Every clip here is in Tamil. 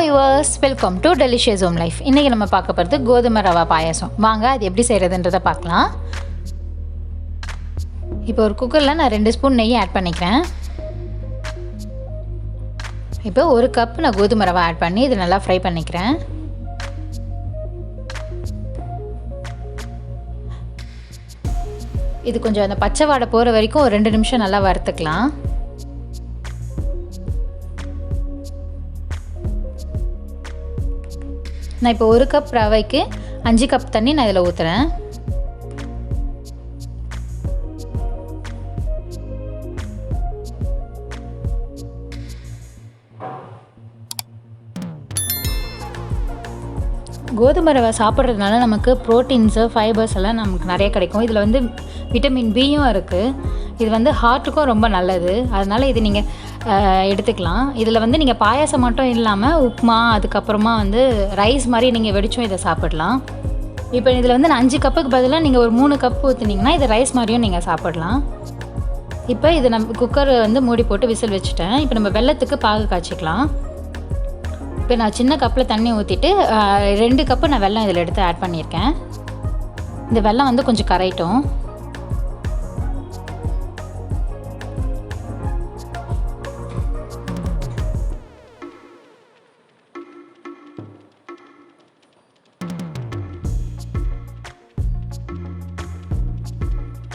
Viewers, welcome to delicious home life. இன்றைக்கி நம்ம பார்க்க போகிறது கோதுமை ரவா பாயாசம். வாங்க அது எப்படி செய்கிறதுன்றதை பார்க்கலாம். இப்போ ஒரு குக்கரில் நான் 2 ஸ்பூன் நெய் ஆட் பண்ணிக்கிறேன். இப்போ 1 கப் நான் கோதுமை ரவா ஆட் பண்ணி இது நல்லா ஃப்ரை பண்ணிக்கிறேன். இது கொஞ்சம் அந்த பச்சை வாடை போகிற வரைக்கும் ஒரு 2 நிமிஷம் நல்லா வறுத்துக்கலாம். நான் இப்போ 1 கப் ரவைக்கு 5 கப் தண்ணி நான் இதில் ஊற்றுறேன். கோதுமை ரவை சாப்பிட்றதுனால நமக்கு ப்ரோட்டீன்ஸு ஃபைபர்ஸ் எல்லாம் நமக்கு நிறைய கிடைக்கும். இதில் வந்து விட்டமின் பியும் இருக்குது. இது வந்து ஹார்ட்டுக்கும் ரொம்ப நல்லது. அதனால் இது நீங்கள் எடுத்துக்கலாம். இதில் வந்து நீங்கள் பாயாசம் மட்டும் இல்லாமல் உப்புமா, அதுக்கப்புறமா வந்து ரைஸ் மாதிரி நீங்கள் வெடிச்சும் இதை சாப்பிடலாம். இப்போ இதில் வந்து நான் 5 கப்புக்கு பதிலாக நீங்கள் ஒரு 3 கப் ஊற்றுனீங்கன்னா இது ரைஸ் மாதிரியும் நீங்கள் சாப்பிடலாம். இப்போ இது நம்ம குக்கர் வந்து மூடி போட்டு விசில் வச்சுட்டேன். இப்போ நம்ம வெல்லத்துக்கு பாகு காய்ச்சிக்கலாம். இப்போ நான் சின்ன கப்பில் தண்ணி ஊற்றிட்டு 2 கப்பு நான் வெல்லம் இதில் எடுத்து ஆட் பண்ணியிருக்கேன். இந்த வெல்லம் வந்து கொஞ்சம் கரையட்டும்.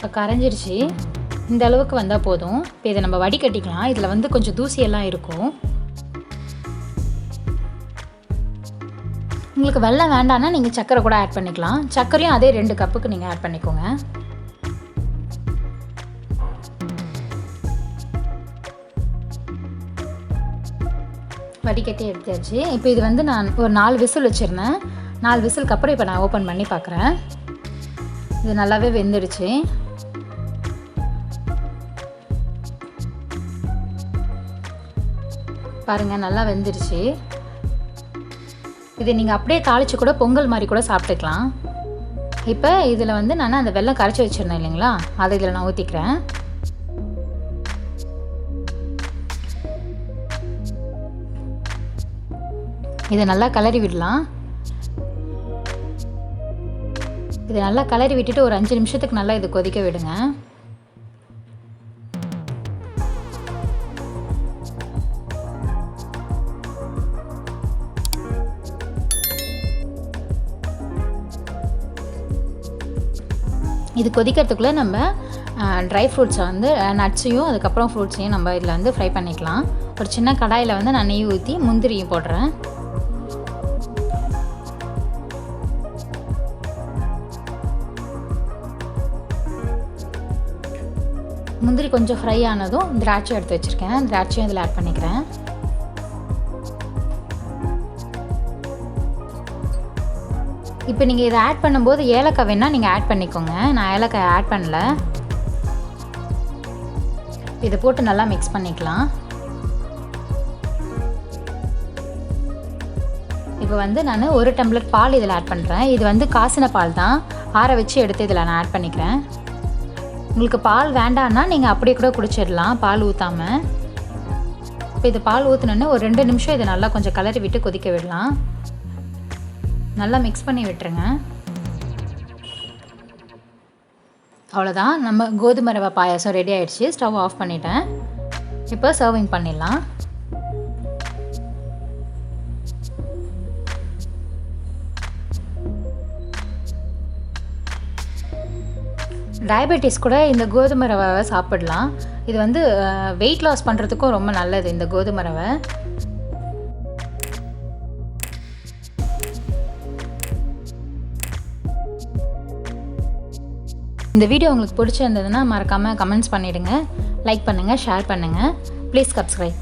இப்போ கரைஞ்சிருச்சு. இந்த அளவுக்கு வந்தால் போதும். இப்போ இதை நம்ம வடிகட்டிக்கலாம். இதில் வந்து கொஞ்சம் தூசியெல்லாம் இருக்கும். உங்களுக்கு வெல்லம் வேண்டாம்னா நீங்கள் சர்க்கரை கூட ஆட் பண்ணிக்கலாம். சர்க்கரையும் அதே 2 கப்புக்கு நீங்கள் ஆட் பண்ணிக்கோங்க. வடிகட்டி எடுத்தாச்சு. இப்போ இது வந்து நான் ஒரு 4 விசில் வச்சுருந்தேன். 4 விசிலுக்கு அப்புறம் இப்போ நான் ஓப்பன் பண்ணி பார்க்குறேன். இது நல்லாவே வெந்துடுச்சு. பாருங்கள், நல்லா வெந்துடுச்சு. இது நீங்கள் அப்படியே தாளித்து கூட பொங்கல் மாதிரி கூட சாப்பிட்டுக்கலாம். இப்போ இதில் வந்து நான் அந்த வெல்லம் கரைச்சி வச்சுருந்தேன் இல்லைங்களா, அதை இதில் நான் ஊற்றிக்கிறேன். இதை நல்லா கிளறி விடலாம். இதை நல்லா கிளறி விட்டுட்டு ஒரு 5 நிமிஷத்துக்கு நல்லா இது கொதிக்க விடுங்க. இது கொதிக்கிறதுக்குள்ளே நம்ம ட்ரை ஃப்ரூட்ஸை வந்து நட்ஸையும் அதுக்கப்புறம் ஃப்ரூட்ஸையும் நம்ம இதில் வந்து ஃப்ரை பண்ணிக்கலாம். ஒரு சின்ன கடாயில் வந்து நான் நெய் ஊற்றி முந்திரியும் போடுறேன். முந்திரி கொஞ்சம் ஃப்ரை ஆனதும் திராட்சை எடுத்து வச்சுருக்கேன். திராட்சையும் இதில் ஆட் பண்ணிக்கிறேன். இப்போ நீங்கள் இதை ஆட் பண்ணும்போது ஏலக்காய் வேணால் நீங்கள் ஆட் பண்ணிக்கோங்க. நான் ஏலக்காய் ஆட் பண்ணல. இதை போட்டு நல்லா மிக்ஸ் பண்ணிக்கலாம். இப்போ வந்து நான் 1 டம்ளர் பால் இதில் ஆட் பண்ணுறேன். இது வந்து காசின பால் தான், ஆற வச்சு எடுத்து இதில் நான் ஆட் பண்ணிக்கிறேன். உங்களுக்கு பால் வேண்டான்னா நீங்கள் அப்படியே கூட குடிச்சிடலாம் பால் ஊற்றாமல். இப்போ இது பால் ஊற்றினோன்னே ஒரு 2 நிமிஷம் இதை நல்லா கொஞ்சம் கிளறி விட்டு கொதிக்க விடலாம். நல்லா மிக்ஸ் பண்ணி விட்டுருங்க. அவ்வளோதான், நம்ம கோதுமை ரவை பாயாசம் ரெடி ஆகிடுச்சு. ஸ்டவ் ஆஃப் பண்ணிட்டேன். இப்போ சர்விங் பண்ணிடலாம். டயபெட்டிஸ் கூட இந்த கோதுமை ரவை சாப்பிடலாம். இது வந்து வெயிட் லாஸ் பண்ணுறதுக்கும் ரொம்ப நல்லது இந்த கோதுமை ரவை. இந்த வீடியோ உங்களுக்கு பிடிச்சிருந்ததுன்னா மறக்காமல் கமெண்ட்ஸ் பண்ணிவிடுங்க, லைக் பண்ணுங்கள், ஷேர் பண்ணுங்கள். Please subscribe.